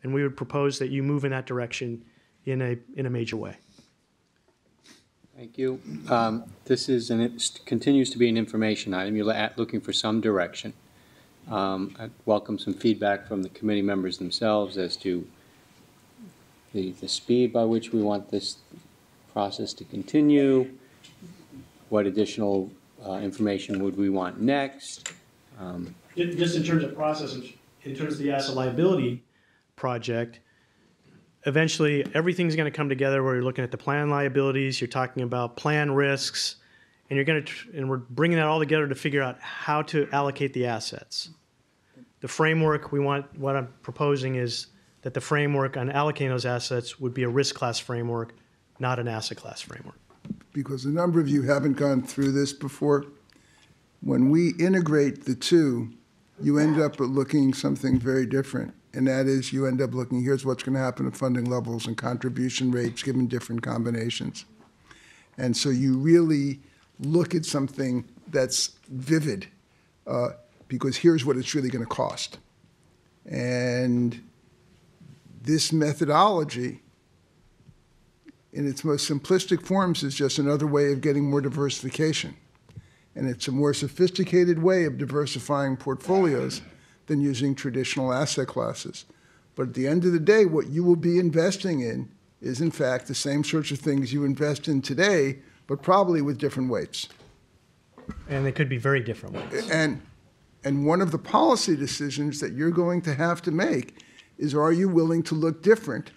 and we would propose that you move in that direction in a major way. Thank you. This is it continues to be an information item. You're looking for some direction. I welcome some feedback from the committee members themselves as to the speed by which we want this process to continue. What additional information would we want next? Just in terms of process, in terms of the asset liability project, eventually everything's going to come together where you're looking at the plan liabilities, you're talking about plan risks, and we're bringing that all together to figure out how to allocate the assets. The framework what I'm proposing is that the framework on allocating those assets would be a risk class framework, not an asset class framework. Because a number of you haven't gone through this before. When we integrate the two, you end up looking something very different. And that is you end up looking, here's what's going to happen to funding levels and contribution rates given different combinations. And so you really look at something that's vivid because here's what it's really going to cost. And this methodology, in its most simplistic forms, is just another way of getting more diversification. And it's a more sophisticated way of diversifying portfolios than using traditional asset classes. But at the end of the day, what you will be investing in is, in fact, the same sorts of things you invest in today, but probably with different weights. And they could be very different weights. And one of the policy decisions that you're going to have to make is, are you willing to look different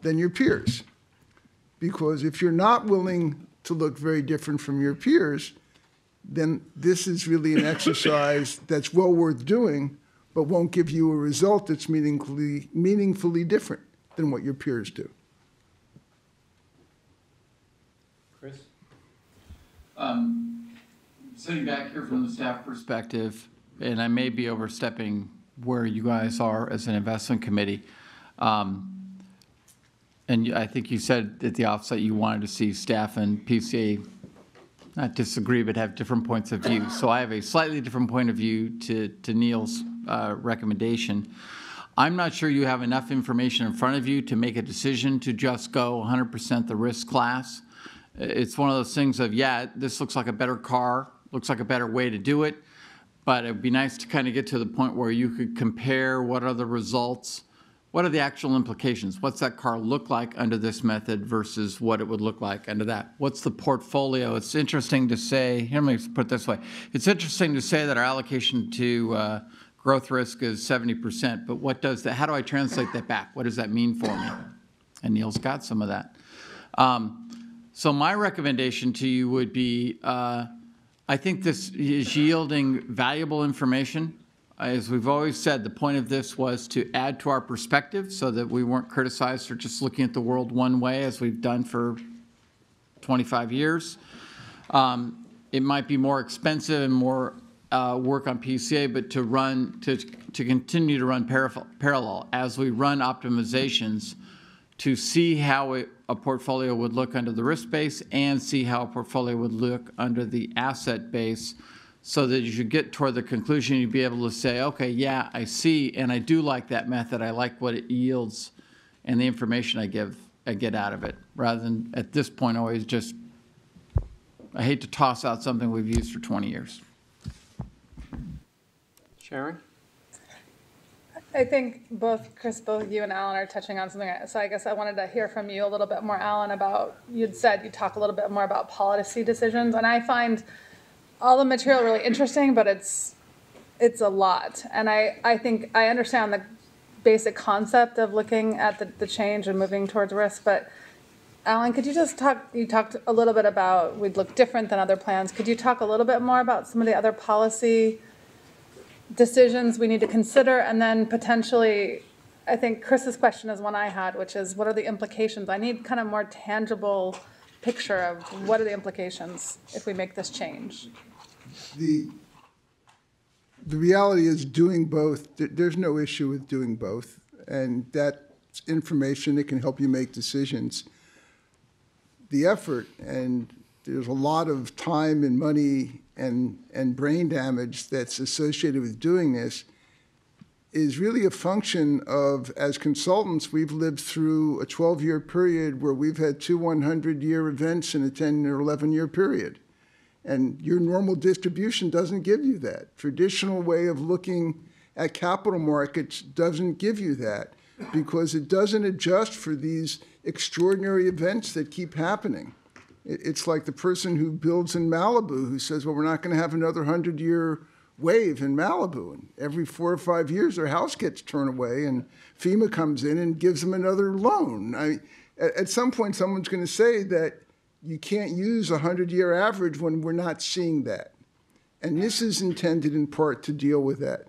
than your peers? Because if you're not willing to look very different from your peers, then this is really an exercise that's well worth doing, but won't give you a result that's meaningfully different than what your peers do. Chris? Sitting back here from the staff perspective, and I may be overstepping where you guys are as an investment committee, and I think you said at the offset you wanted to see staff and PCA not disagree, but have different points of view. So I have a slightly different point of view to Neil's recommendation. I'm not sure you have enough information in front of you to make a decision to just go 100% the risk class. It's one of those things of, yeah, this looks like a better car, looks like a better way to do it, but it'd be nice to kind of get to the point where you could compare what are the results, what are the actual implications? What's that car look like under this method versus what it would look like under that? What's the portfolio? It's interesting to say, here, let me put it this way. It's interesting to say that our allocation to growth risk is 70%, but what does that, how do I translate that back? What does that mean for me? And Neil's got some of that. So my recommendation to you would be, I think this is yielding valuable information. As we've always said, the point of this was to add to our perspective so that we weren't criticized for just looking at the world one way as we've done for 25 years. It might be more expensive and more work on PCA, but to continue to run parallel as we run optimizations to see how a portfolio would look under the risk base and see how a portfolio would look under the asset base, so that you should get toward the conclusion you'd be able to say, okay, yeah, I see, and I do like that method. I like what it yields and the information I get out of it, rather than at this point always just, I hate to toss out something we've used for 20 years. Sharon? I think both you and Alan are touching on something. So I guess I wanted to hear from you a little bit more, Alan, about, you'd said you'd talk a little bit more about policy decisions, and I find all the material really interesting, but it's a lot. And I think I understand the basic concept of looking at the change and moving towards risk, but Alan, could you just you talked a little bit about we'd look different than other plans. Could you talk a little bit more about some of the other policy decisions we need to consider? And then potentially, I think Chris's question is one I had, which is what are the implications? I need kind of more tangible picture of what are the implications if we make this change. The reality is doing both, there's no issue with doing both, and that information, it can help you make decisions. The effort, and there's a lot of time and money and brain damage that's associated with doing this, is really a function of, as consultants, we've lived through a 12-year period where we've had two 100-year events in a 10 or 11-year period. And your normal distribution doesn't give you that. Traditional way of looking at capital markets doesn't give you that because it doesn't adjust for these extraordinary events that keep happening. It's like the person who builds in Malibu who says, well, we're not going to have another 100-year wave in Malibu. And every 4 or 5 years, their house gets torn away, and FEMA comes in and gives them another loan. At some point, someone's going to say that you can't use a 100-year average when we're not seeing that. And this is intended in part to deal with that.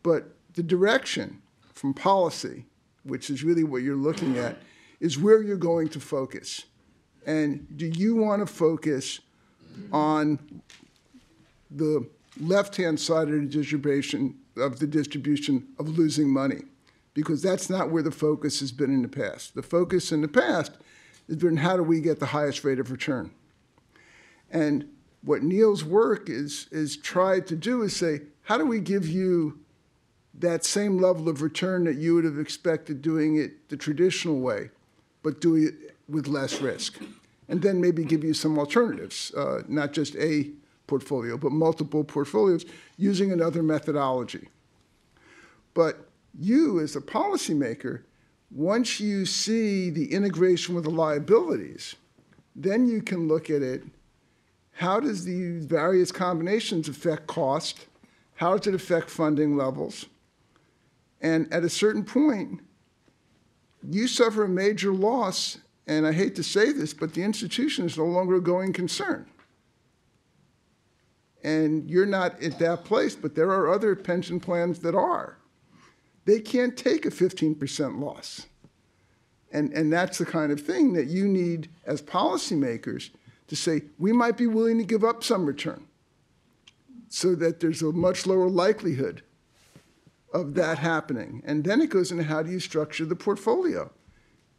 But the direction from policy, which is really what you're looking at, is where you're going to focus. And do you want to focus on the left-hand side of the distribution of losing money? Because that's not where the focus has been in the past. The focus in the past has been how do we get the highest rate of return? And what Neil's work is tried to do is say, how do we give you that same level of return that you would have expected doing it the traditional way, but do it with less risk? And then maybe give you some alternatives, not just a portfolio, but multiple portfolios using another methodology. But you, as a policymaker, once you see the integration with the liabilities, then you can look at it, how does these various combinations affect cost? How does it affect funding levels? And at a certain point, you suffer a major loss, and I hate to say this, but the institution is no longer a going concern. And you're not at that place, but there are other pension plans that are. They can't take a 15% loss. And that's the kind of thing that you need as policymakers to say, we might be willing to give up some return so that there's a much lower likelihood of that happening. And then it goes into how do you structure the portfolio?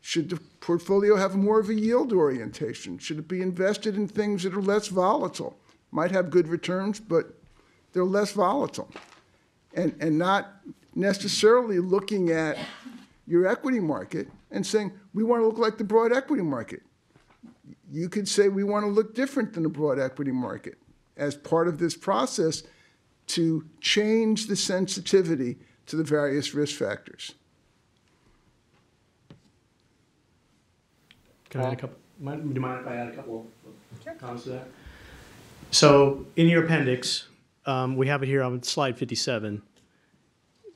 Should the portfolio have more of a yield orientation? Should it be invested in things that are less volatile? Might have good returns, but they're less volatile. And not necessarily looking at your equity market and saying, we want to look like the broad equity market. You could say we want to look different than the broad equity market as part of this process to change the sensitivity to the various risk factors. Can I add a couple? Do you mind if I add a couple of comments to that? So in your appendix, we have it here on slide 57.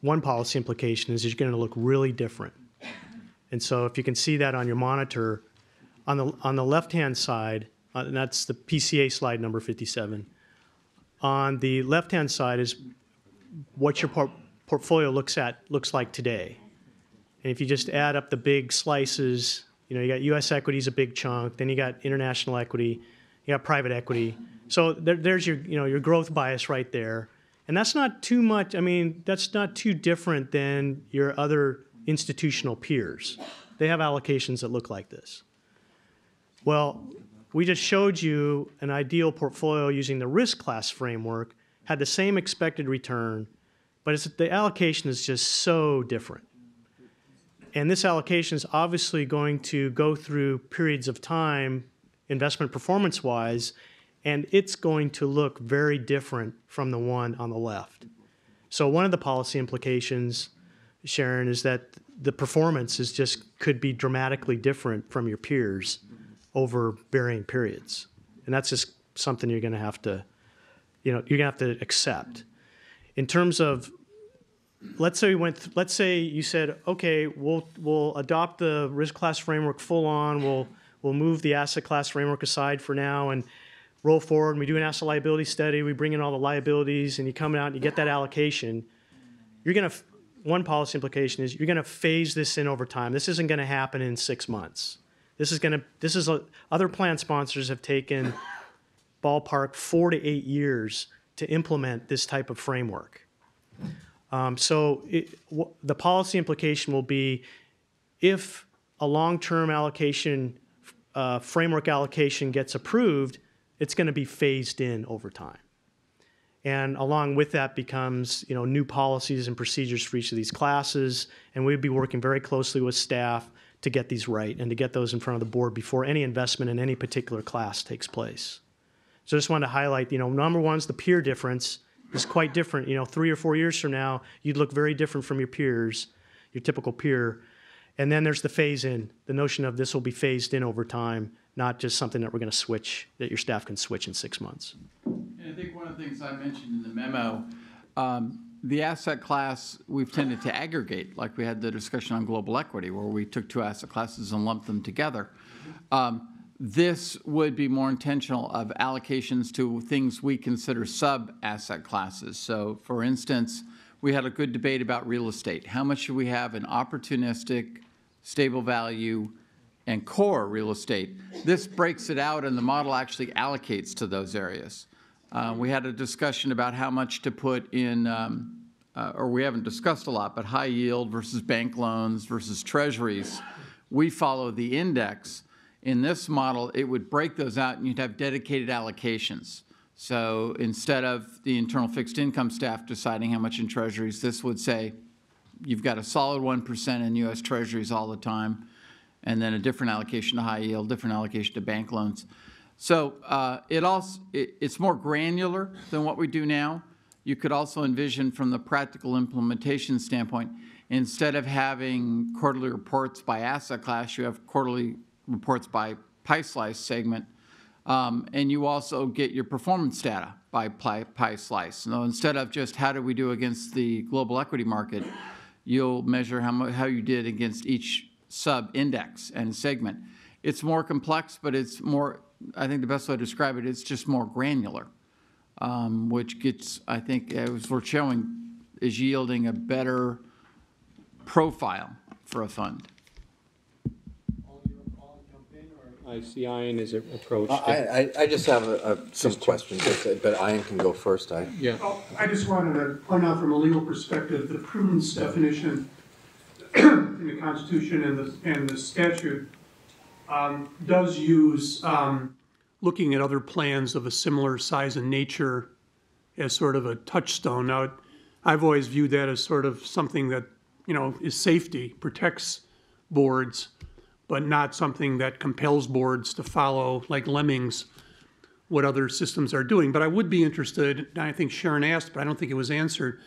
One policy implication is you're going to look really different. And so if you can see that on your monitor, on the left-hand side, and that's the PCA slide number 57, on the left-hand side is what your portfolio looks like today. And if you just add up the big slices, you got U.S. equity is a big chunk, then you got international equity, you got private equity. So there's your growth bias right there. And that's not too much, that's not too different than your other institutional peers. They have allocations that look like this. Well, we just showed you an ideal portfolio using the risk class framework, had the same expected return, but the allocation is just so different. And this allocation is obviously going to go through periods of time, investment performance-wise, and it's going to look very different from the one on the left. So one of the policy implications, Sharon, is that the performance could be dramatically different from your peers over varying periods. And that's just something you're going to have to, accept. In terms of, let's say you said, okay, we'll adopt the risk class framework full on, we'll move the asset class framework aside for now and roll forward, and we do an asset liability study, we bring in all the liabilities, and you come out and you get that allocation, one policy implication is you're going to phase this in over time. This isn't going to happen in 6 months. Other plan sponsors have taken ballpark 4 to 8 years to implement this type of framework. The policy implication will be if a long-term allocation, framework allocation gets approved, it's going to be phased in over time. And along with that becomes, new policies and procedures for each of these classes. And we'd be working very closely with staff to get these right and to get those in front of the board before any investment in any particular class takes place. So I just wanted to highlight, number one is the peer difference is quite different. 3 or 4 years from now, you'd look very different from your peers, your typical peer. And then there's the phase in, the notion of this will be phased in over time, not just something that we're going to switch, that your staff can switch in 6 months. And I think one of the things I mentioned in the memo, the asset class, we've tended to aggregate, like we had the discussion on global equity, where we took 2 asset classes and lumped them together. This would be more intentional of allocations to things we consider sub-asset classes. So, for instance, we had a good debate about real estate. How much should we have in opportunistic, stable value, and core real estate? This breaks it out, and the model actually allocates to those areas. We had a discussion about how much to put in, or we haven't discussed a lot, but high yield versus bank loans versus treasuries. We follow the index. In this model, it would break those out, and you'd have dedicated allocations. So instead of the internal fixed income staff deciding how much in treasuries, this would say you've got a solid 1% in U.S. treasuries all the time, and then a different allocation to high yield, different allocation to bank loans. So it's more granular than what we do now. You could also envision from the practical implementation standpoint, instead of having quarterly reports by asset class, you have quarterly reports by pie slice segment, and you also get your performance data by pie slice. So instead of just how do we do against the global equity market, you'll measure how you did against each sub-index and segment. It's more complex, but it's more, I think the best way to describe it, it's just more granular, which gets, I think, as we're showing, is yielding a better profile for a fund. I see Ian is approached. I just have some questions, but Ian can go first. Yeah. I just wanted to point out from a legal perspective, the prudence definition in the Constitution and the statute does use looking at other plans of a similar size and nature as sort of a touchstone. Now, I've always viewed that as sort of something that, is safety, protects boards, but not something that compels boards to follow, like lemmings, what other systems are doing. But I would be interested, and I think Sharon asked, but I don't think it was answered,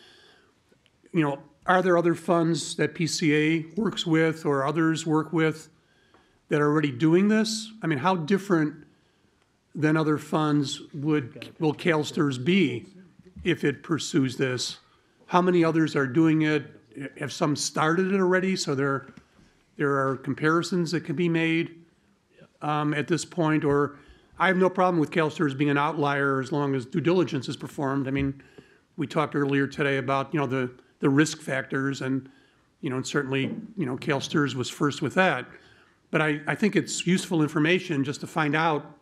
are there other funds that PCA works with or others work with that are already doing this? I mean, how different than other funds will CalSTRS be if it pursues this? How many others are doing it? Have some started it already? So there are comparisons that can be made at this point, or I have no problem with CalSTRS being an outlier as long as due diligence is performed. I mean, we talked earlier today about, the risk factors, and, and certainly, CalSTRS was first with that. But I think it's useful information just to find out,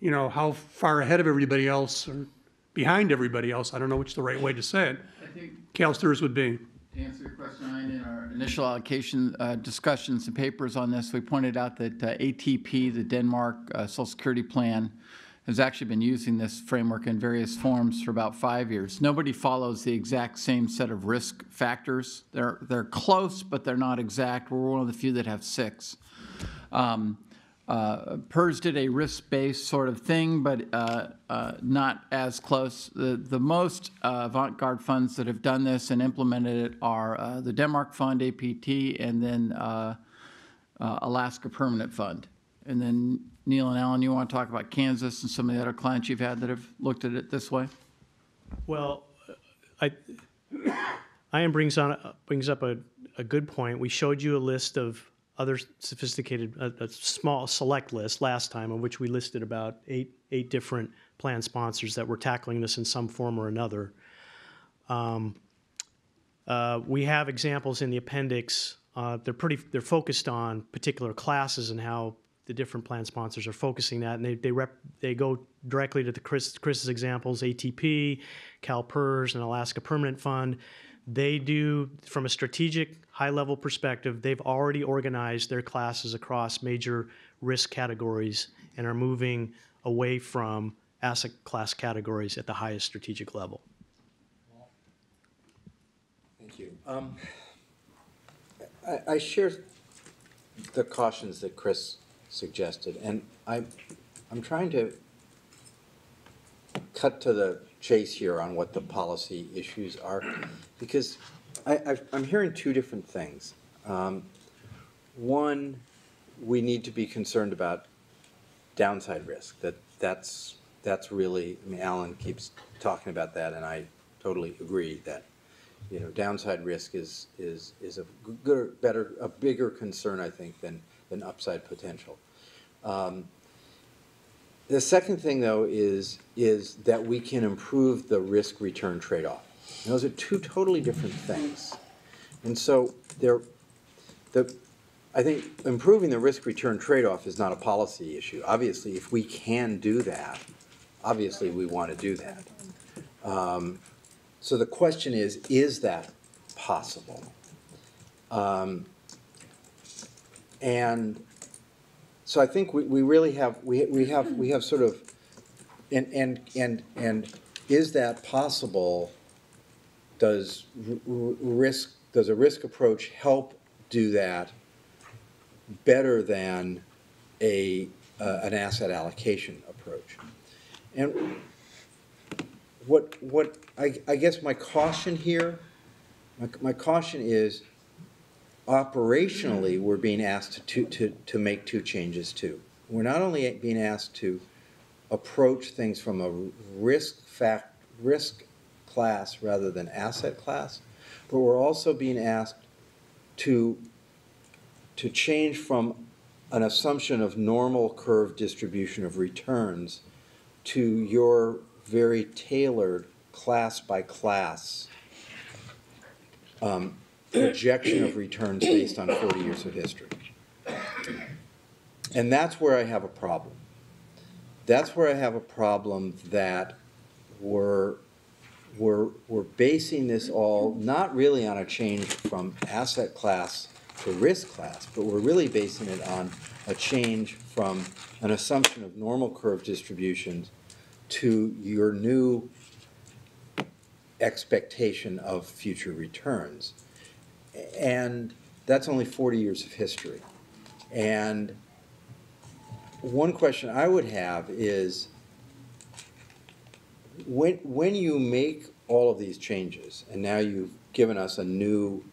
how far ahead of everybody else or behind everybody else, I don't know which the right way to say it, I think CalSTRS would be. to answer your question, Ryan, in our initial allocation discussions and papers on this, we pointed out that ATP, the Denmark Social Security Plan, has actually been using this framework in various forms for about 5 years. Nobody follows the exact same set of risk factors. They're close, but they're not exact. We're one of the few that have 6. PERS did a risk-based sort of thing, but not as close. The most avant-garde funds that have done this and implemented it are the Denmark Fund, APT, and then Alaska Permanent Fund. And then Neil and Alan, you want to talk about Kansas and some of the other clients you've had that have looked at it this way? Well, Ian brings up a good point. We showed you a list of other sophisticated, a small select list last time, of which we listed about eight different plan sponsors that were tackling this in some form or another. We have examples in the appendix. They're focused on particular classes and how the different plan sponsors are focusing that, and they go directly to the Chris's examples: ATP, CalPERS, and Alaska Permanent Fund. They do, from a strategic high-level perspective, they've already organized their classes across major risk categories and are moving away from asset class categories at the highest strategic level. Thank you. I share the cautions that Chris suggested, and I'm trying to cut to the chase here on what the policy issues are, because I'm hearing two different things. One, we need to be concerned about downside risk. That's really, I mean, Alan keeps talking about that, and I totally agree that, you know, downside risk is a bigger concern, I think, than upside potential. The second thing, though, is that we can improve the risk-return trade-off. Those are two totally different things. And so I think improving the risk-return trade-off is not a policy issue. Obviously, if we can do that, obviously we want to do that. So the question is that possible? And so I think we really have sort of, and is that possible? Does a risk approach help do that better than an asset allocation approach? And what I guess my caution here, my caution is operationally we're being asked to make two changes too. We're not only being asked to approach things from a risk class rather than asset class, but we're also being asked to change from an assumption of normal curve distribution of returns to your very tailored class by class projection of returns based on 40 years of history. And that's where I have a problem. That's where I have a problem that we're basing this all not really on a change from asset class to risk class, but we're really basing it on a change from an assumption of normal curve distributions to your new expectation of future returns. And that's only 40 years of history. And one question I would have is, when you make all of these changes, and now you've given us a new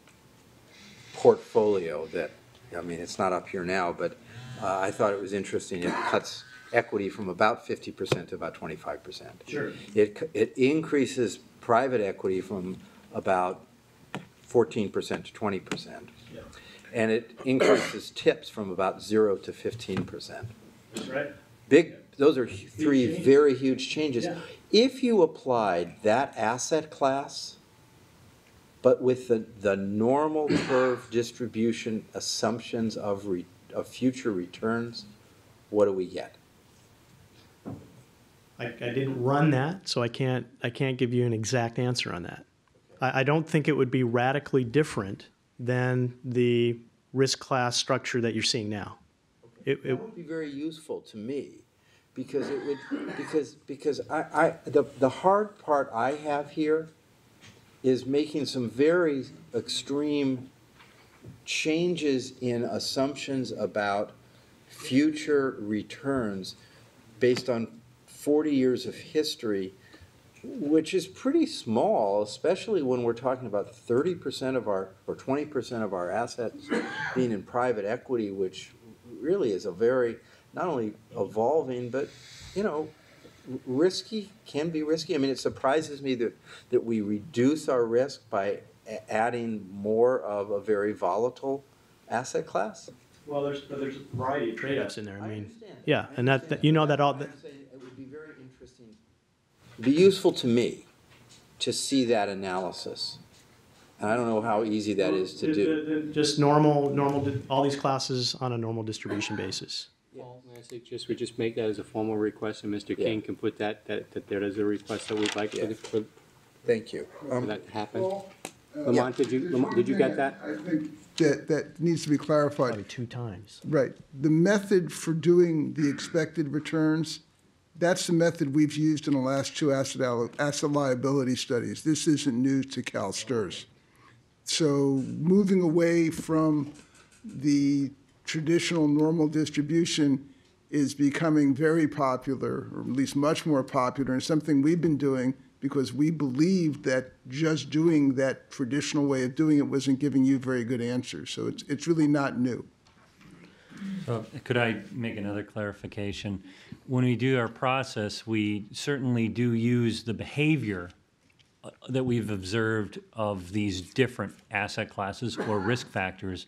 portfolio that, I mean, it's not up here now, but I thought it was interesting. It cuts equity from about 50% to about 25%. Sure. It increases private equity from about 14% to 20%. Yeah. And it increases tips from about 0 to 15%. That's right. Those are three very huge changes. Yeah. If you applied that asset class, but with the normal curve distribution assumptions of future returns, what do we get? I didn't run that, so I can't give you an exact answer on that. I don't think it would be radically different than the risk class structure that you're seeing now. That would be very useful to me, because it would because the hard part I have here is making some very extreme changes in assumptions about future returns based on 40 years of history, which is pretty small, especially when we're talking about 30% of our, or 20% of our assets being in private equity, which really is a very, not only evolving, but, you know, risky, can be risky. I mean, it surprises me that we reduce our risk by adding more of a very volatile asset class. Well, there's a variety of trade-offs in there. I mean, understand that. yeah, and that you know that all. I'm saying it would be very interesting. It'd be useful to me to see that analysis. And I don't know how easy that is to do. Just normal, all these classes on a normal distribution basis. Well, may I suggest we just make that as a formal request, and Mr. King can put that there is a request that we'd like for Thank you. that to happen. Lamont, did you get that? I think that needs to be clarified. Probably 2 times. Right. The method for doing the expected returns That's the method we've used in the last two asset liability studies. This isn't new to CalSTRS. So moving away from the traditional normal distribution is becoming very popular, or at least much more popular, and something we've been doing because we believed that just doing that traditional way of doing it wasn't giving you very good answers. So it's really not new. So could I make another clarification? When we do our process, we certainly do use the behavior that we've observed of these different asset classes or risk factors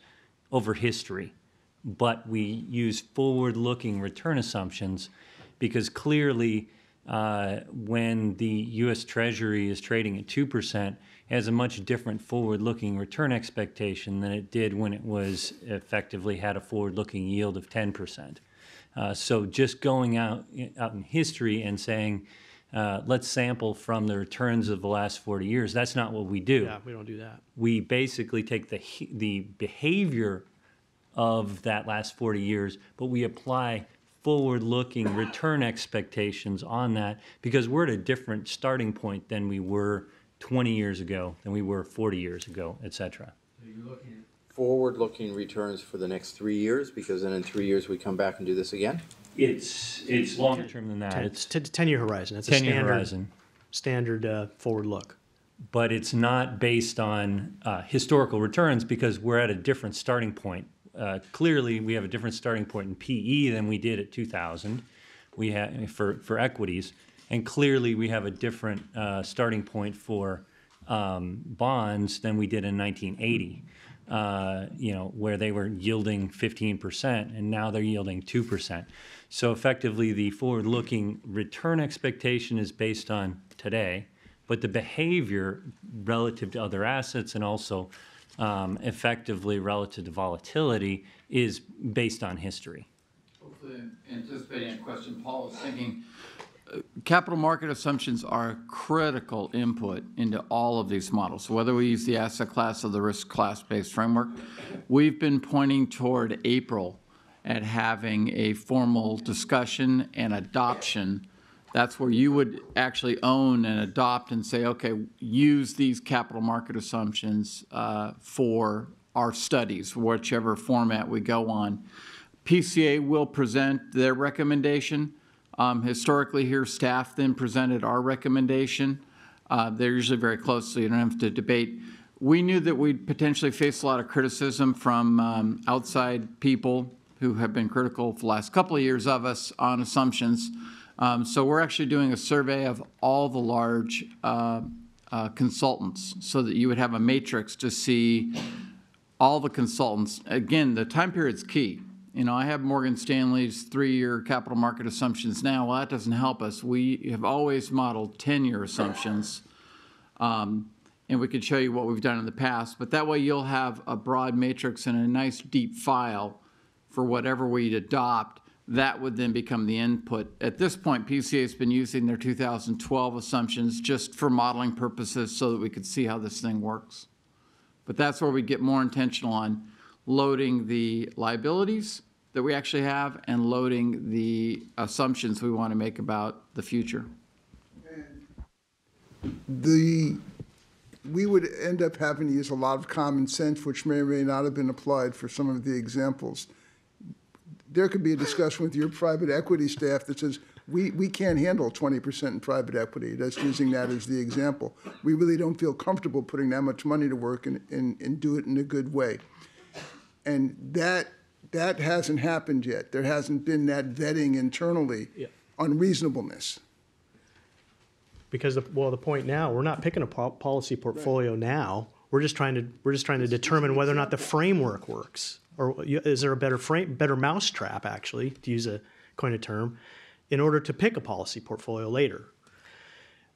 over history. But we use forward-looking return assumptions because clearly when the U.S. Treasury is trading at 2%, it has a much different forward-looking return expectation than it did when it was effectively had a forward-looking yield of 10%. So just going out in history and saying, let's sample from the returns of the last 40 years, that's not what we do. Yeah, we don't do that. We basically take the behavior of that last 40 years, but we apply forward-looking return expectations on that because we're at a different starting point than we were 20 years ago, than we were 40 years ago, et cetera. Forward-looking returns for the next 3 years, because then in 3 years we come back and do this again? It's longer term than that. It's 10-year horizon. It's a 10-year standard, horizon. standard forward look. But it's not based on historical returns because we're at a different starting point. Clearly, we have a different starting point in PE than we did at 2000. We have for equities, and clearly we have a different starting point for bonds than we did in 1980. Where they were yielding 15%, and now they're yielding 2%. So effectively, the forward-looking return expectation is based on today, but the behavior relative to other assets and also effectively relative to volatility is based on history. Hopefully, anticipating a question Paul was thinking, capital market assumptions are a critical input into all of these models. So whether we use the asset class or the risk class-based framework, we've been pointing toward April at having a formal discussion and adoption. That's where you would actually own and adopt and say, okay, use these capital market assumptions for our studies, whichever format we go on. PCA will present their recommendation. Historically here, staff then presented our recommendation. They're usually very close, so you don't have to debate. We knew that we'd potentially face a lot of criticism from outside people who have been critical for the last couple of years of us on assumptions. So we're actually doing a survey of all the large consultants so that you would have a matrix to see all the consultants. Again, the time period's key. You know, I have Morgan Stanley's 3-year capital market assumptions now. Well, that doesn't help us. We have always modeled 10-year assumptions, and we could show you what we've done in the past. But that way you'll have a broad matrix and a nice deep file for whatever we'd adopt. That would then become the input. At this point, PCA has been using their 2012 assumptions just for modeling purposes so that we could see how this thing works. But that's where we get more intentional on loading the liabilities that we actually have and loading the assumptions we want to make about the future. We would end up having to use a lot of common sense, which may or may not have been applied for some of the examples. There could be a discussion with your private equity staff that says, we can't handle 20% in private equity, just using that as the example. We really don't feel comfortable putting that much money to work and do it in a good way. And that hasn't happened yet. There hasn't been that vetting internally on reasonableness. Because the point now, we're not picking a policy portfolio now. We're just trying to determine whether or not the framework works, or is there a better mousetrap, actually, to use a coin of term, in order to pick a policy portfolio later.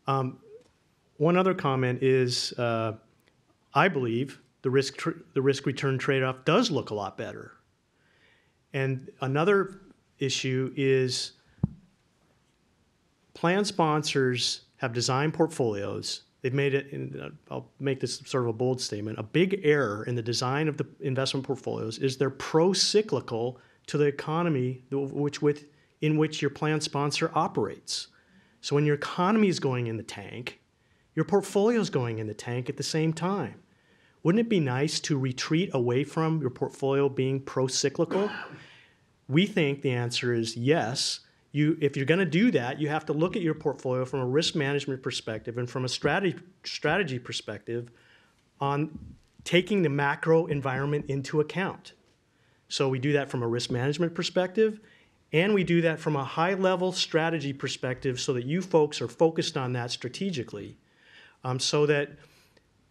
One other comment is, I believe the risk return trade-off does look a lot better. And another issue is plan sponsors have designed portfolios. They've made it, I'll make this sort of a bold statement, a big error in the design of the investment portfolios is they're pro-cyclical to the economy, which with in which your plan sponsor operates. So when your economy is going in the tank, your portfolio is going in the tank at the same time. Wouldn't it be nice to retreat away from your portfolio being pro-cyclical? We think the answer is yes. If you're going to do that, you have to look at your portfolio from a risk management perspective and from a strategy perspective on taking the macro environment into account. So we do that from a risk management perspective, and we do that from a high-level strategy perspective so that you folks are focused on that strategically, so that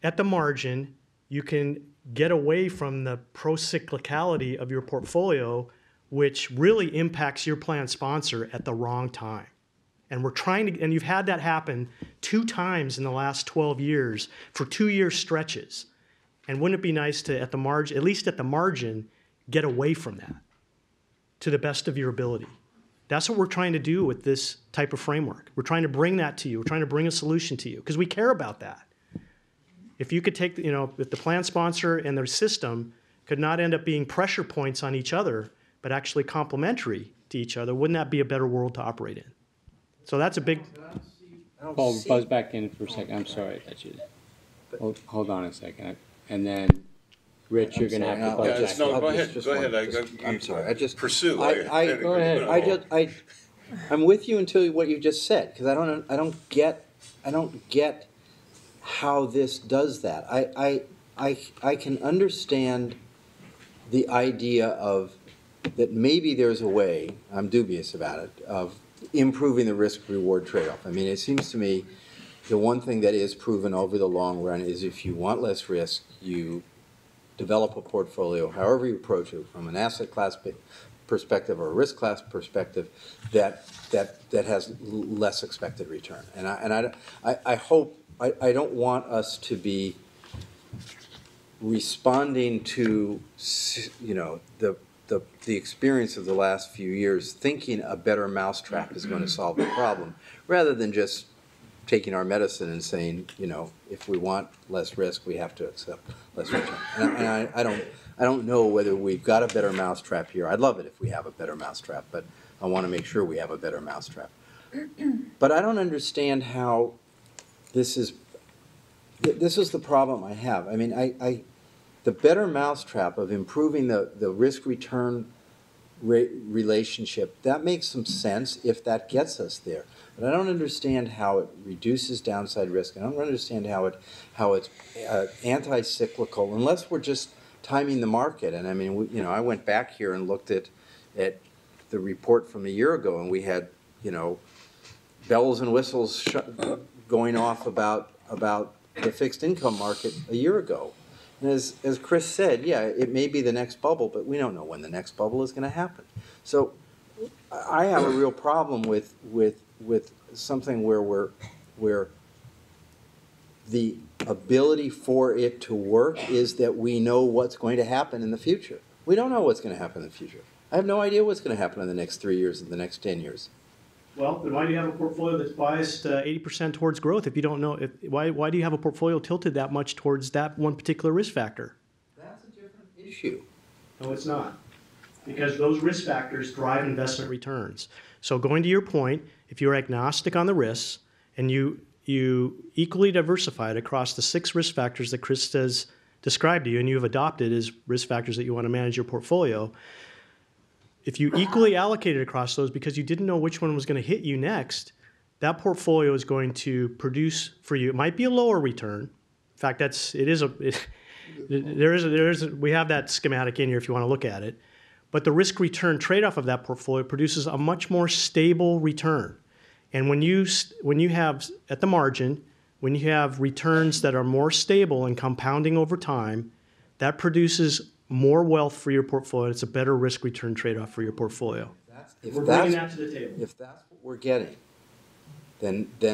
at the margin, you can get away from the pro-cyclicality of your portfolio, which really impacts your plan sponsor at the wrong time. And we're trying to, and you've had that happen 2 times in the last 12 years for 2-year stretches. And wouldn't it be nice to, at the margin, at least at the margin, get away from that to the best of your ability? That's what we're trying to do with this type of framework. We're trying to bring that to you. We're trying to bring a solution to you because we care about that. If you could take, if the plan sponsor and their system could not end up being pressure points on each other, but actually complementary to each other, wouldn't that be a better world to operate in? So that's a big. Paul, buzz back in for a second. I'm sorry that you. Hold on a second. And then, Rich, you're going to have to buzz back. No, go ahead. I'm sorry, I just. Pursue. Go ahead. I'm with you until what you just said, because I don't get how this does that. I can understand the idea of that maybe there's a way, I'm dubious about it, of improving the risk-reward trade-off. I mean, it seems to me the one thing that is proven over the long run is if you want less risk, you develop a portfolio, however you approach it, from an asset class perspective or a risk class perspective, that has less expected return. And I hope, I don't want us to be responding to, the experience of the last few years, thinking a better mousetrap is going to solve the problem, rather than just taking our medicine and saying, if we want less risk, we have to accept less return. And I don't know whether we've got a better mousetrap here. I'd love it if we have a better mousetrap, but I want to make sure we have a better mousetrap. But I don't understand how this is the problem I have. I mean, the better mousetrap of improving the risk-return relationship, that makes some sense if that gets us there. But I don't understand how it reduces downside risk. I don't understand how it's anti-cyclical, unless we're just timing the market. And I mean, I went back here and looked at the report from a year ago, and we had, bells and whistles going off about the fixed income market a year ago. And as Chris said, yeah, it may be the next bubble, but we don't know when the next bubble is going to happen. So I have a real problem with something where the ability for it to work is that we know what's going to happen in the future. We don't know what's going to happen in the future. I have no idea what's going to happen in the next 3 years and the next 10 years. Well, then why do you have a portfolio that's biased 80% towards growth if you don't know? Why do you have a portfolio tilted that much towards that one particular risk factor? That's a different issue. No, it's not. Because those risk factors drive investment returns. So going to your point, if you're agnostic on the risks and you equally diversified across the 6 risk factors that Chris has described to you and you have adopted as risk factors that you want to manage your portfolio, if you equally allocated across those because you didn't know which one was going to hit you next, that portfolio is going to produce for you. It might be a lower return. In fact, we have that schematic in here if you want to look at it. But the risk return trade-off of that portfolio produces a much more stable return. And when you have, at the margin, when you have returns that are more stable and compounding over time, that produces more wealth for your portfolio. It's a better risk-return trade-off for your portfolio. We're bringing that to the table. If that's what we're getting, then I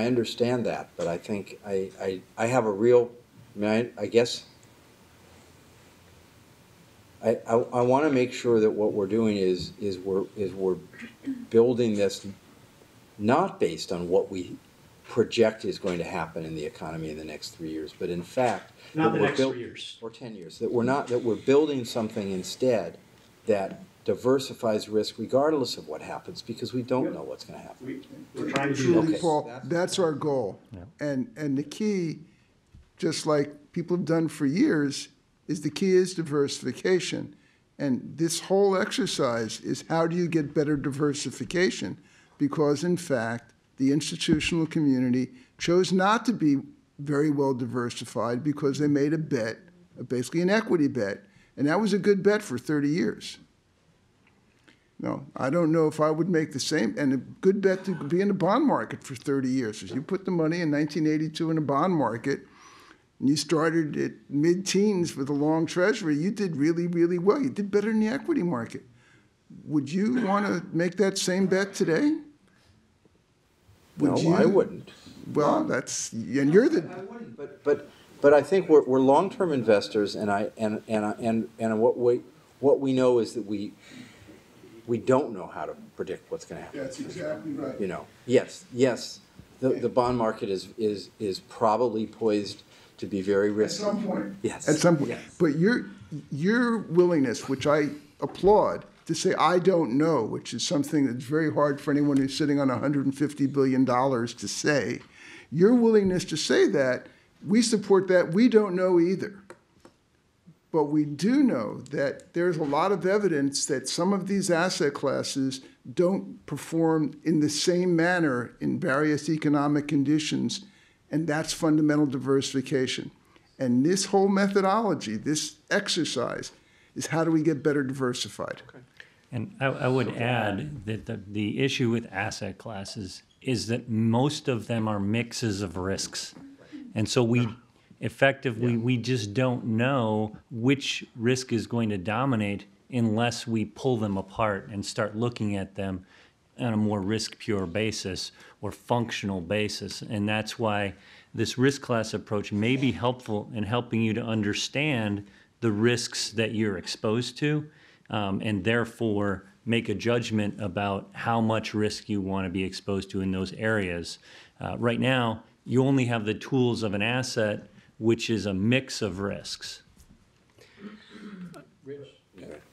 understand that. But I think I have a real. I guess I want to make sure that what we're doing is we're building this not based on what we project is going to happen in the economy in the next 3 years, but in fact, not the next 3 years or 10 years. That we're building something instead that diversifies risk regardless of what happens, because we don't know what's gonna happen. We're trying to do Truly, Okay. Paul, that's our goal. And the key, just like people have done for years, is the key is diversification. And this whole exercise is how do you get better diversification? Because in fact, the institutional community chose not to be very well diversified because they made a bet, basically an equity bet. And that was a good bet for 30 years. No, I don't know if I would make the same, and a good bet to be in the bond market for 30 years. If you put the money in 1982 in the bond market, and you started at mid-teens with a long treasury, you did really, really well. You did better in the equity market. Would you want to make that same bet today? No, Would you? I wouldn't. Well, that's, and you're the, I wouldn't, but I think we're long-term investors, and what we know is that we don't know how to predict what's gonna happen. that's exactly right. Yes, the bond market is probably poised to be very At risky. some point. Yes. At some point. Yes. But your willingness, which I applaud, to say, I don't know, which is something that's very hard for anyone who's sitting on $150 billion to say, your willingness to say that, we support that, we don't know either. But we do know that there's a lot of evidence that some of these asset classes don't perform in the same manner in various economic conditions, and that's fundamental diversification. And this whole methodology, this exercise, is how do we get better diversified? Okay. And I would add that the issue with asset classes is that most of them are mixes of risks. And so we just don't know which risk is going to dominate unless we pull them apart and start looking at them on a more risk-pure basis or functional basis. And that's why this risk class approach may be helpful in helping you to understand the risks that you're exposed to, and therefore make a judgment about how much risk you want to be exposed to in those areas. Right now, you only have the tools of an asset, which is a mix of risks.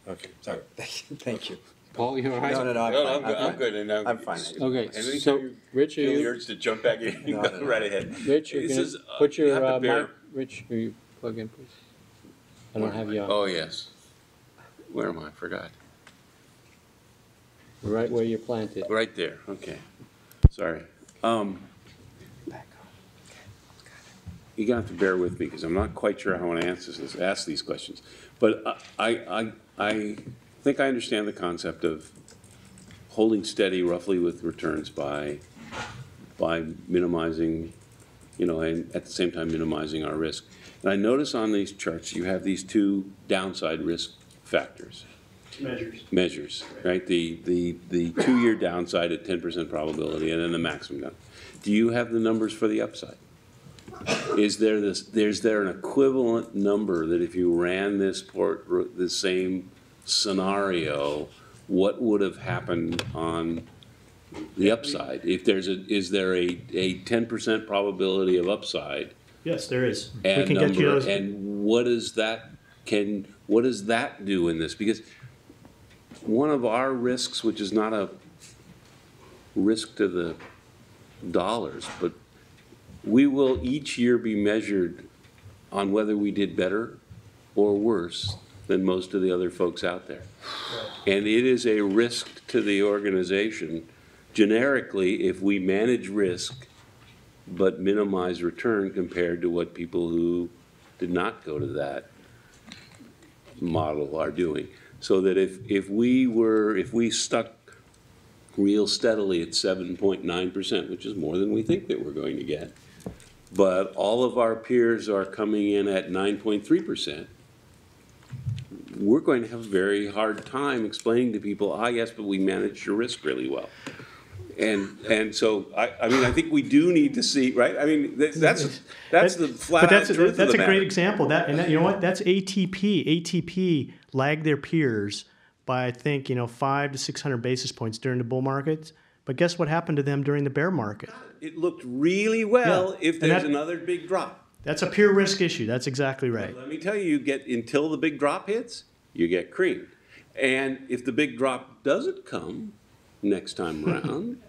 Okay, sorry. Thank you. Paul, you all right? No, I'm good, and I'm fine. Okay, Anything so, you Rich, are feel the you, urge to jump back in, No, go no. right ahead. Rich, you're This gonna is, put you your, have to bear- mic, Rich, are you plug in, please? I don't have you on, Oh, yes. Where am I? Forgot. right where you're planted. Right there, okay. Sorry. You're gonna have to bear with me, because I'm not quite sure how I want to ask these questions. But I think I understand the concept of holding steady roughly with returns by minimizing, and at the same time minimizing our risk. And I notice on these charts, you have these two downside risk factors. Measures, right? The 2-year downside at 10% probability, and then the maximum down. Do you have the numbers for the upside? Is there an equivalent number that if you ran the same scenario, what would have happened on the upside? If is there a 10% probability of upside? Yes, there is. We And can get you number, those. and what does that do in this? Because one of our risks, which is not a risk to the dollars, but we will each year be measured on whether we did better or worse than most of the other folks out there. And it is a risk to the organization, generically, if we manage risk but minimize return compared to what people who did not go to that model are doing. So that if we stuck real steadily at 7.9%, which is more than we think that we're going to get, but all of our peers are coming in at 9.3%, we're going to have a very hard time explaining to people, yes, but we managed your risk really well. And so, I mean, I think we do need to see, right? I mean, that's the flat out truth of the matter. That's a great example. You know what? That's ATP. ATP lagged their peers by, I think, 500 to 600 basis points during the bull markets. But guess what happened to them during the bear market? It looked really well Yeah. if And there's that- another big drop. That's a pure risk issue. That's exactly right. Let me tell you, you get until the big drop hits, you get creamed. And if the big drop doesn't come next time around,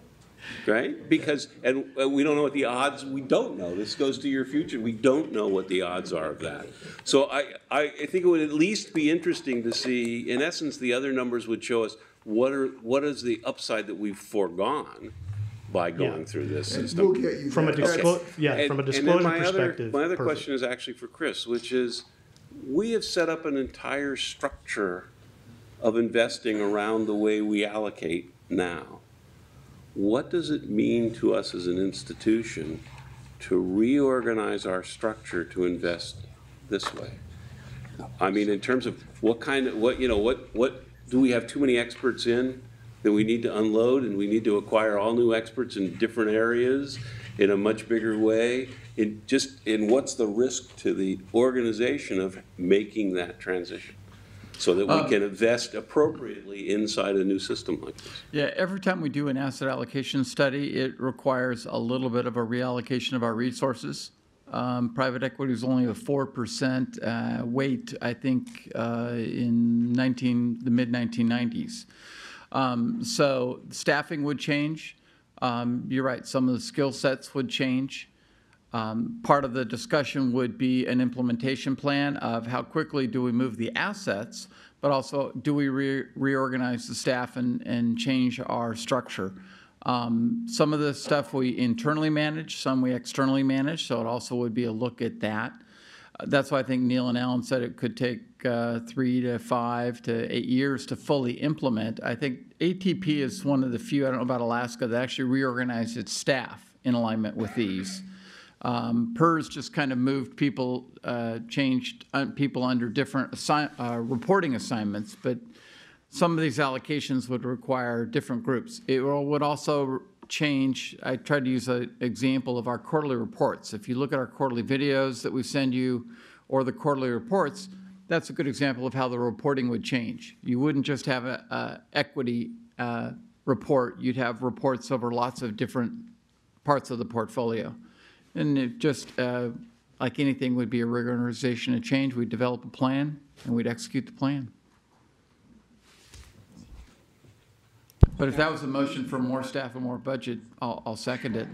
right? Because, and we don't know what the odds, we don't know. This goes to your future. We don't know what the odds are of that. So I think it would at least be interesting to see, in essence, the other numbers would show us what is the upside that we've foregone by going through this system. We'll get you From a there. from a And then disclosure my perspective. my other perfect. question is actually for Chris, which is, we have set up an entire structure of investing around the way we allocate now. What does it mean to us as an institution to reorganize our structure to invest this way? I mean, in terms of what do we have too many experts in that we need to unload, and we need to acquire all new experts in different areas in a much bigger way? In what's the risk to the organization of making that transition so that we can invest appropriately inside a new system like this? Yeah, every time we do an asset allocation study, it requires a little bit of a reallocation of our resources. Private equity is only a 4% weight, I think, in the mid-1990s. So staffing would change. You're right, some of the skill sets would change. Part of the discussion would be an implementation plan of how quickly do we move the assets, but also do we reorganize the staff and change our structure. Some of the stuff we internally manage, some we externally manage, so it also would be a look at that. That's why I think Neil and Alan said it could take 3 to 5 to 8 years to fully implement. I think ATP is one of the few, I don't know about Alaska, that actually reorganized its staff in alignment with these. PERS just kind of moved people, changed people under different reporting assignments, but some of these allocations would require different groups. It would also change, I tried to use an example of our quarterly reports. If you look at our quarterly videos that we send you or the quarterly reports, that's a good example of how the reporting would change. You wouldn't just have an equity report, you'd have reports over lots of different parts of the portfolio. And it just, like anything, would be a reorganization and change. We'd develop a plan, and we'd execute the plan. But if that was a motion for more staff and more budget, I'll second it.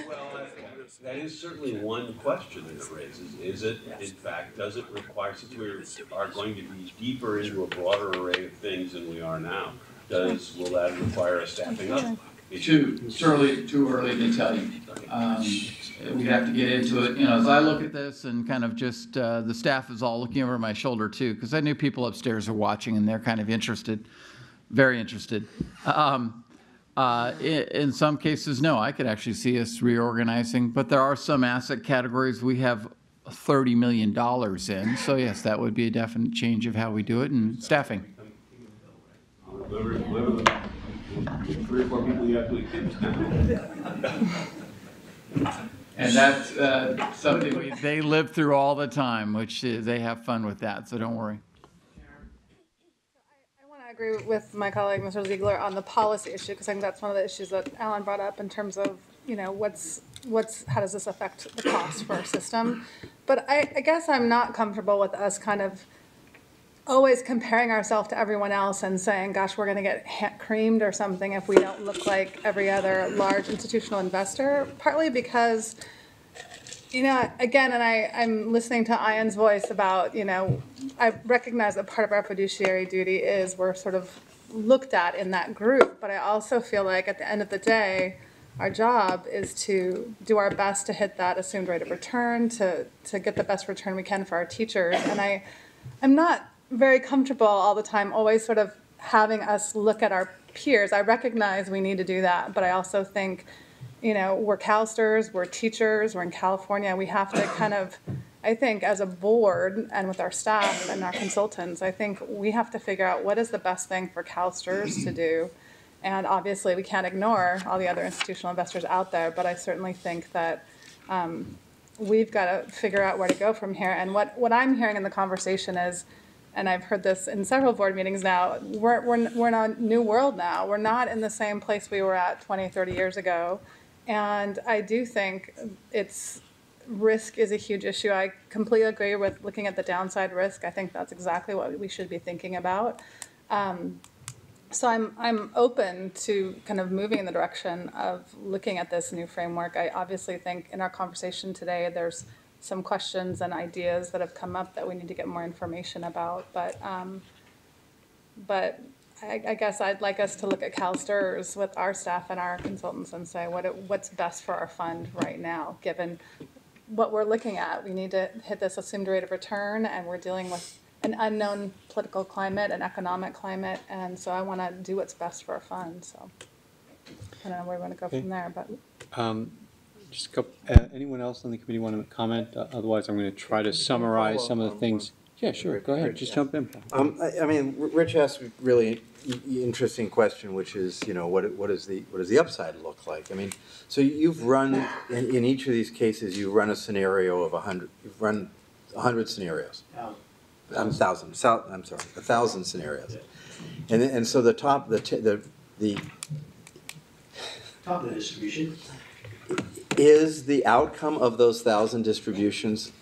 Well, that is certainly one question that it raises. Is it, in fact, does it require, since we are going to be deeper into a broader array of things than we are now, will that require a staffing up? It's too early to tell you. We'd have to get into it. You know, as I look at this and kind of just, the staff is all looking over my shoulder too, because I knew people upstairs are watching and they're kind of interested, very interested. In some cases, no, I could actually see us reorganizing, but there are some asset categories we have $30 million in. So yes, that would be a definite change of how we do it and staffing. Whoever 3 or 4 people you have to kids And that's something they live through all the time, which they have fun with that, so don't worry. I want to agree with my colleague, Mr. Ziegler, on the policy issue, because I think that's one of the issues that Alan brought up in terms of, you know, how does this affect the cost for our system? But I guess I'm not comfortable with us kind of always comparing ourselves to everyone else and saying, gosh, we're going to get creamed or something if we don't look like every other large institutional investor, partly because, you know, again, and I'm listening to Ian's voice about, you know, I recognize that part of our fiduciary duty is we're sort of looked at in that group, but I also feel like at the end of the day, our job is to do our best to hit that assumed rate of return, to get the best return we can for our teachers. And I'm not very comfortable all the time always sort of having us look at our peers. I recognize we need to do that, but I also think, you know, we're CalSTRS, we're teachers, we're in California. We have to kind of, I think as a board and with our staff and our consultants, I think we have to figure out what is the best thing for CalSTRS to do. And obviously we can't ignore all the other institutional investors out there, but I certainly think that we've got to figure out where to go from here. And what I'm hearing in the conversation is, and I've heard this in several board meetings now, we're in a new world now. We're not in the same place we were at 20, 30 years ago. And I do think it's risk is a huge issue. I completely agree with looking at the downside risk. I think that's exactly what we should be thinking about. So I'm open to kind of moving in the direction of looking at this new framework. I obviously think in our conversation today, there's some questions and ideas that have come up that we need to get more information about. But I guess I'd like us to look at CalSTRS with our staff and our consultants and say what's best for our fund right now, given what we're looking at. We need to hit this assumed rate of return, and we're dealing with an unknown political climate and economic climate, and so I want to do what's best for our fund. So I don't know where we want to go from there, but Just a couple, anyone else on the committee want to comment? Otherwise, I'm going to try to summarize some of the things. Yeah, sure, go ahead, just jump in. I mean, Rich asked a really interesting question, which is, you know, what does the upside look like? I mean, so you've run, in each of these cases, you run a scenario of 100, you've run 100 scenarios. 1,000 scenarios. And so the top, the Top of the distribution. is the outcome of those 1,000 distributions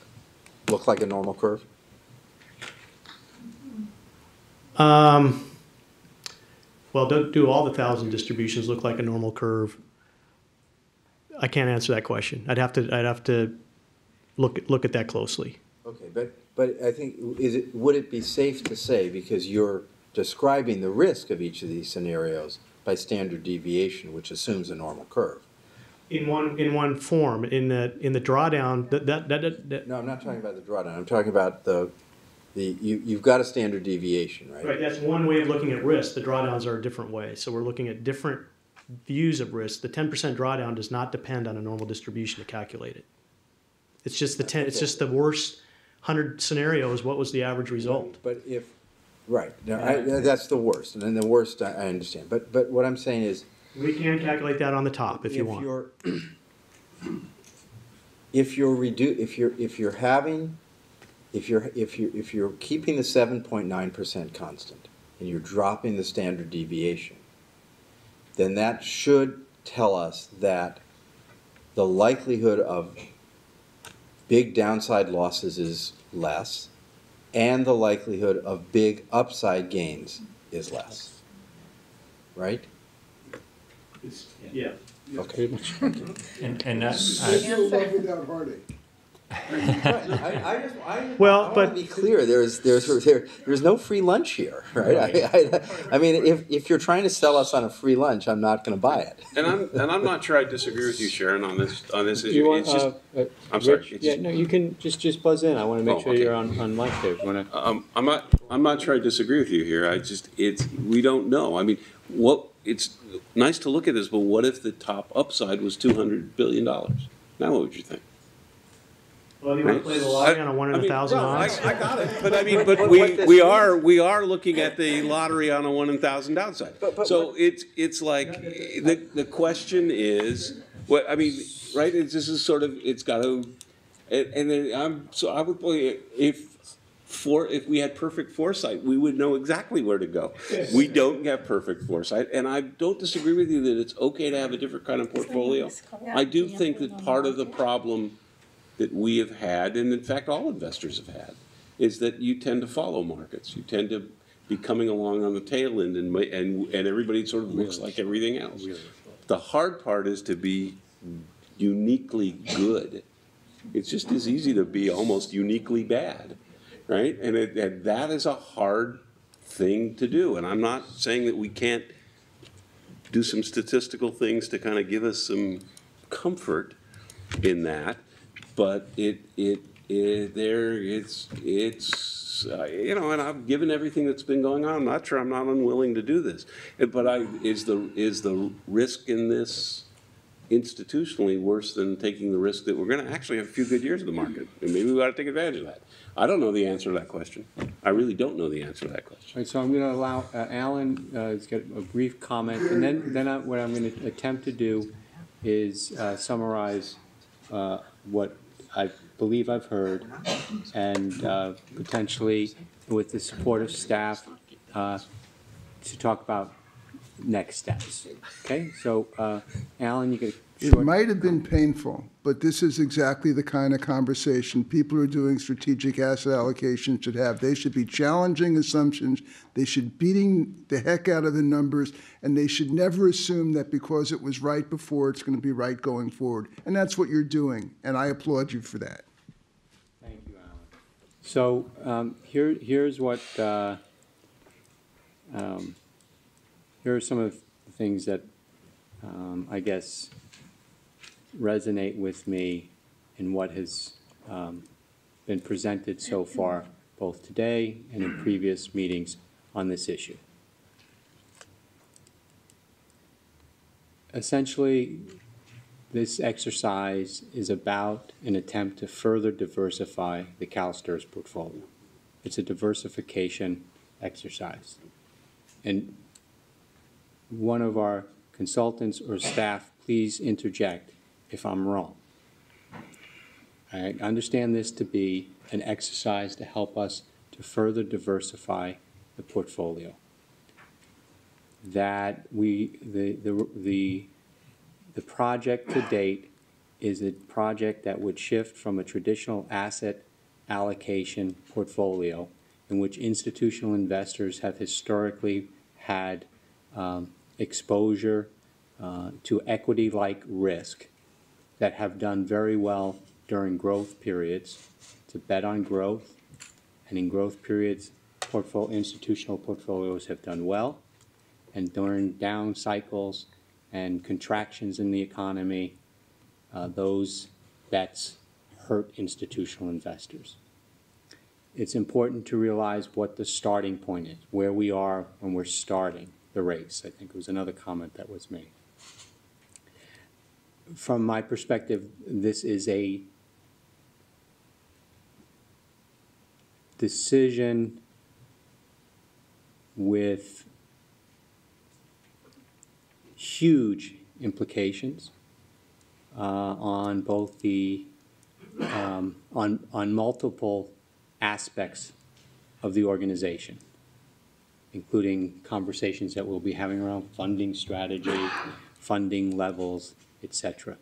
look like a normal curve? Well, don't do all the 1,000 distributions look like a normal curve? I can't answer that question. I'd have to look at that closely. Okay, but I think, would it be safe to say, because you're describing the risk of each of these scenarios by standard deviation, which assumes a normal curve? In one form, in the drawdown, No, I'm not talking about the drawdown. I'm talking about you've got a standard deviation, right? right, that's one way of looking at risk. The drawdowns are a different way. So we're looking at different views of risk. The 10% drawdown does not depend on a normal distribution to calculate it. It's just it's just the worst 100 scenarios. What was the average result? But right, now, that's the worst, and then the worst I understand. But what I'm saying is, We can calculate that on the top if you want. If you're keeping the 7.9% constant and you're dropping the standard deviation, then that should tell us that the likelihood of big downside losses is less, and the likelihood of big upside gains is less, right? Yeah. Okay. And Still love without heartache. Well, I but- want to be clear. There's no free lunch here, right? I mean, if you're trying to sell us on a free lunch, I'm not going to buy it. And I'm not sure I disagree with you, Sharon, on this issue. You want, It's just, I'm sorry. Rich? it's Yeah, just- no, you can just buzz in. I want to make Oh, sure okay. you're on mic there. You want to? I'm not sure I disagree with you here. We don't know. I mean, it's nice to look at this, but what if the top upside was $200 billion? Now what would you think? Well, you want to play the lottery on a 1 in 1,000 odds? I got it. But I mean, but we are looking at the lottery on a 1 in 1,000 downside. So it's like, the question is, what, I mean, right, this is sort of, it's got to, and then I would play, if we had perfect foresight, we would know exactly where to go. We don't have perfect foresight, and I don't disagree with you that it's okay to have a different kind of portfolio. I do think that part of the problem that we have had, and in fact all investors have had, is that you tend to follow markets. You tend to be coming along on the tail end, and everybody sort of looks like everything else. The hard part is to be uniquely good. It's just as easy to be almost uniquely bad, right? And that is a hard thing to do. And I'm not saying that we can't do some statistical things to kind of give us some comfort in that. But it's you know, and I've given everything that's been going on. I'm not unwilling to do this. But is the risk in this institutionally worse than taking the risk that we're going to actually have a few good years in the market, and maybe we ought to take advantage of that? I don't know the answer to that question. I really don't know the answer to that question. All right, so I'm going to allow Alan to get a brief comment, and then what I'm going to attempt to do is summarize what I believe I've heard, and potentially with the support of staff to talk about next steps. Okay, so, Alan, you could. It might have been painful, but this is exactly the kind of conversation people who are doing strategic asset allocation should have. They should be challenging assumptions, they should beating the heck out of the numbers, and they should never assume that because it was right before, it's going to be right going forward. And that's what you're doing, and I applaud you for that. Thank you, Alan. So, here's what, here are some of the things that, I guess, resonate with me in what has been presented so far, both today and in previous meetings on this issue. Essentially, this exercise is about an attempt to further diversify the CalSTRS portfolio. It's a diversification exercise. And one of our consultants or staff, please interject if I'm wrong. I understand this to be an exercise to help us to further diversify the portfolio. That the project to date is a project that would shift from a traditional asset allocation portfolio in which institutional investors have historically had exposure to equity-like risk that have done very well during growth periods, to bet on growth, and in growth periods, institutional portfolios have done well, and during down cycles and contractions in the economy, those bets hurt institutional investors. It's important to realize what the starting point is, where we are when we're starting the race. I think it was another comment that was made. From my perspective, this is a decision with huge implications on both the on multiple aspects of the organization, including conversations that we'll be having around funding strategy, funding levels, etc.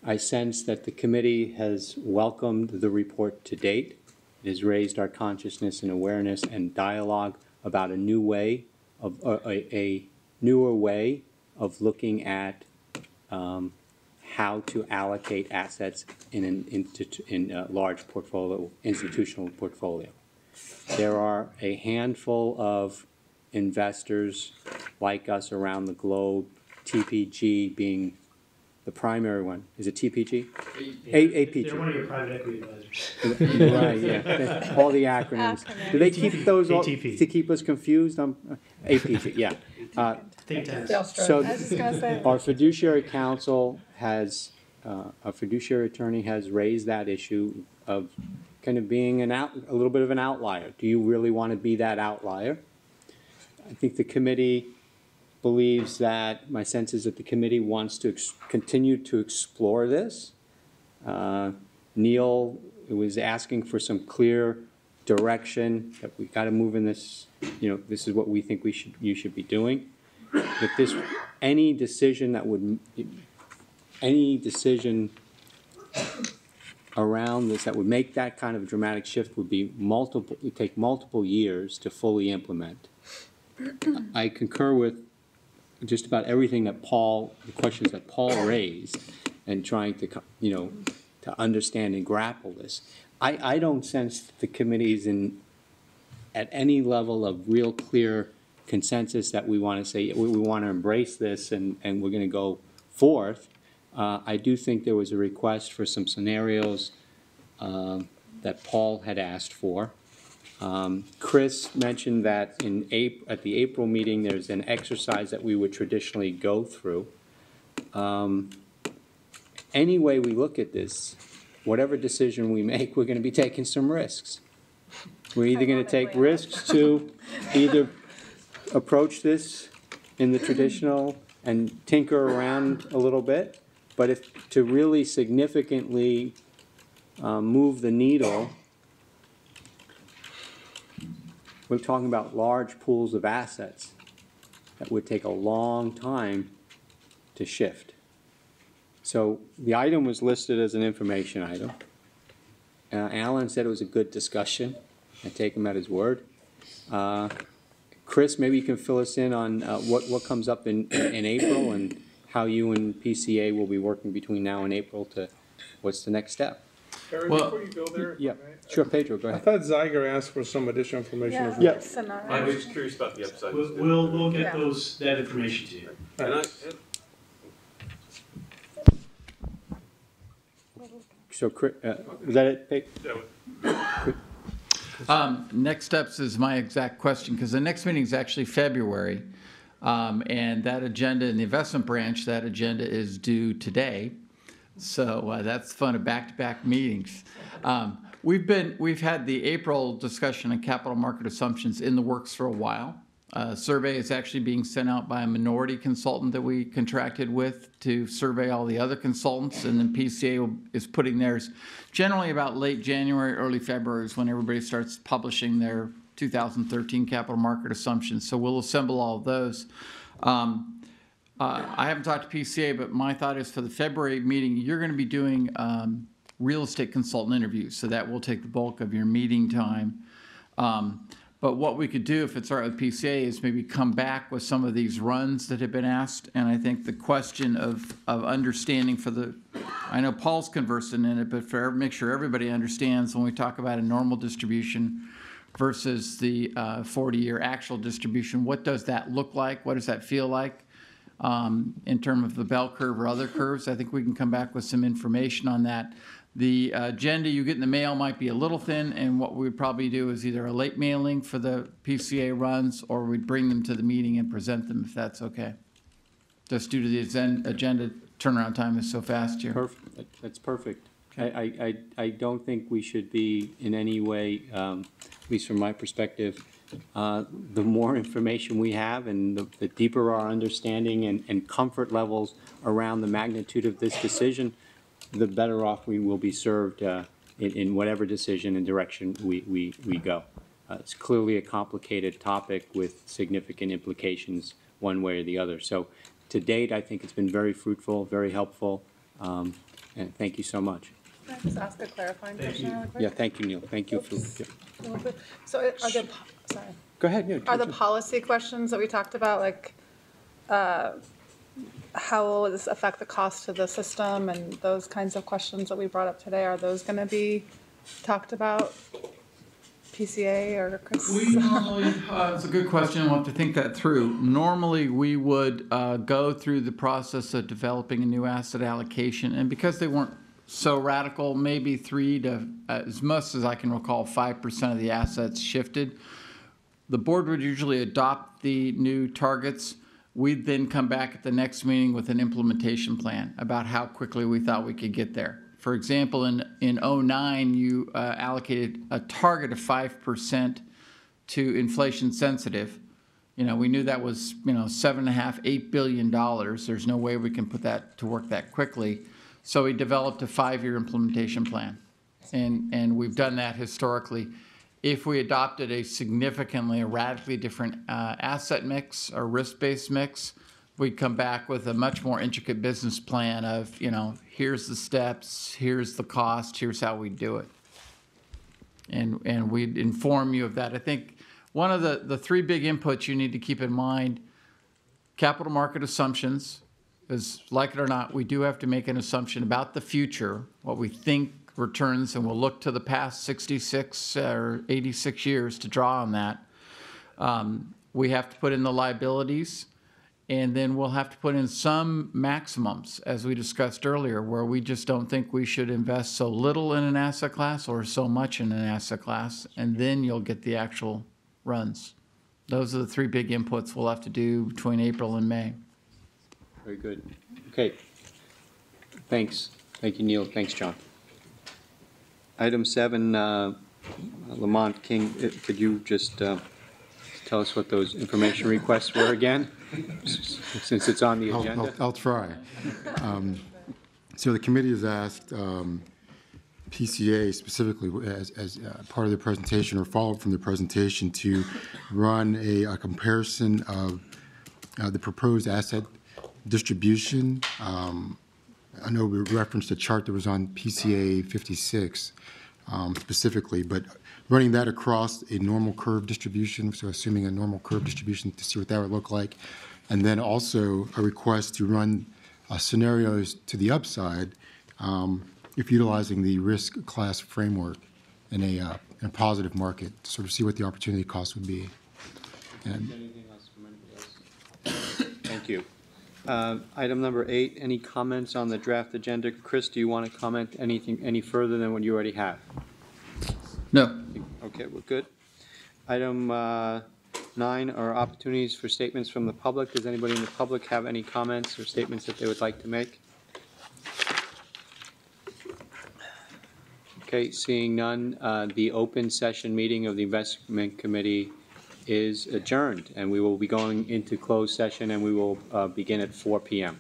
I sense that the committee has welcomed the report to date. It has raised our consciousness and awareness and dialogue about a new way of a newer way of looking at how to allocate assets in a large portfolio, institutional portfolio. There are a handful of investors like us around the globe, TPG being the primary one. Is it TPG? APG. They're one of your private equity advisors. Right, yeah. All the acronyms. Do they keep those all, ATP. to keep us confused? APG, yeah. Think tanks. So I was just gonna say. our fiduciary counsel has, our fiduciary attorney has raised that issue of kind of being a little bit of an outlier. Do you really want to be that outlier? I think the committee believes that, my sense is that the committee wants to continue to explore this. Neil was asking for some clear direction that we got to move in this, this is what we think you should be doing. That any decision around this that would make that kind of dramatic shift would take multiple years to fully implement. I concur with just about everything that the questions that Paul raised, and trying to, to understand and grapple this. I don't sense that the committee's at any level of real clear consensus that we want to say, we want to embrace this and we're going to go forth. I do think there was a request for some scenarios that Paul had asked for. Chris mentioned that at the April meeting, there's an exercise that we would traditionally go through. Any way we look at this, whatever decision we make, we're going to be taking some risks. We're either going to take risks to either approach this in the traditional and tinker around a little bit, but to really significantly move the needle, we're talking about large pools of assets that would take a long time to shift. So the item was listed as an information item. Alan said it was a good discussion. I take him at his word. Chris, maybe you can fill us in on what comes up in April and how you and PCA will be working between now and April to what's the next step. Barry, Well, before you go there, Yeah, sure, Pedro, go I ahead. thought Zyger asked for some additional information. as well. Yeah. Scenario. I was curious about the upside. We'll get Yeah. that information to you. And I, So, is that it, Pedro? Next steps is my exact question, because the next meeting is actually February. And that agenda in the investment branch, that agenda is due today. So that's fun of back-to-back meetings. We've had the April discussion on capital market assumptions in the works for a while. A survey is actually being sent out by a minority consultant that we contracted with to survey all the other consultants, and then PCA is putting theirs generally about late January, early February is when everybody starts publishing their 2013 capital market assumptions. So we'll assemble all of those. I haven't talked to PCA, but my thought is for the February meeting, you're going to be doing real estate consultant interviews, so that will take the bulk of your meeting time. But what we could do, if it's all right with PCA, is maybe come back with some of these runs that have been asked. And I think the question of understanding for the, I know Paul's conversant in it, but make sure everybody understands when we talk about a normal distribution versus the 40-year actual distribution, what does that look like? What does that feel like in terms of the bell curve or other curves? I think we can come back with some information on that. The agenda you get in the mail might be a little thin, and what we would probably do is either a late mailing for the PCA runs, or we'd bring them to the meeting and present them, if that's okay. Just due to the agenda turnaround time is so fast here. Perfect. That's perfect. I don't think we should be in any way, at least from my perspective, the more information we have and the deeper our understanding and comfort levels around the magnitude of this decision, the better off we will be served in whatever decision and direction we go. It's clearly a complicated topic with significant implications one way or the other. So to date, I think it's been very fruitful, very helpful, and thank you so much. Can I just ask a clarifying question really quick? Yeah, thank you, Neil. Thank you for. So are the, sorry. Go ahead. Yeah, Are the policy questions that we talked about, like, how will this affect the cost to the system and those kinds of questions that we brought up today, are those going to be talked about? PCA or Chris? We normally, it's a good question, we'll have to think that through. Normally, we would go through the process of developing a new asset allocation, and because they weren't so radical, maybe 3 to, as much as I can recall, 5% of the assets shifted. The board would usually adopt the new targets. We'd then come back at the next meeting with an implementation plan about how quickly we thought we could get there. For example, in 2009, you allocated a target of 5% to inflation sensitive. You know, we knew that was, $7.5–8 billion. There's no way we can put that to work that quickly. So we developed a 5-year implementation plan. And we've done that historically. If we adopted a radically different asset mix or risk-based mix, we'd come back with a much more intricate business plan of, here's the steps, here's the cost, here's how we do it. And we'd inform you of that. I think one of the 3 big inputs you need to keep in mind, capital market assumptions, is like it or not, we do have to make an assumption about the future, what we think returns, and we'll look to the past 66 or 86 years to draw on that. We have to put in the liabilities, and then we'll have to put in some maximums, as we discussed earlier, where we just don't think we should invest so little in an asset class or so much in an asset class, and then you'll get the actual runs. Those are the 3 big inputs we'll have to do between April and May. Very good. Okay. Thanks. Thank you, Neil. Thanks, John. Item 7, Lamont King, could you just tell us what those information requests were again, since it's on the agenda? I'll try. So the committee has asked PCA specifically as part of the presentation or follow-up from the presentation to run a comparison of the proposed asset distribution. I know we referenced a chart that was on PCA 56 specifically, but running that across a normal curve distribution, so assuming a normal curve distribution to see what that would look like, and then also a request to run scenarios to the upside if utilizing the risk class framework in a positive market, to sort of see what the opportunity cost would be. And Anything else from anybody else? Thank you. Item number 8, any comments on the draft agenda? Chris, do you want to comment anything any further than what you already have? No. Okay, we're good. Item 9 are opportunities for statements from the public. Does anybody in the public have any comments or statements that they would like to make? Okay, seeing none, the open session meeting of the investment committee is adjourned, and we will be going into closed session, and we will begin at 4 p.m.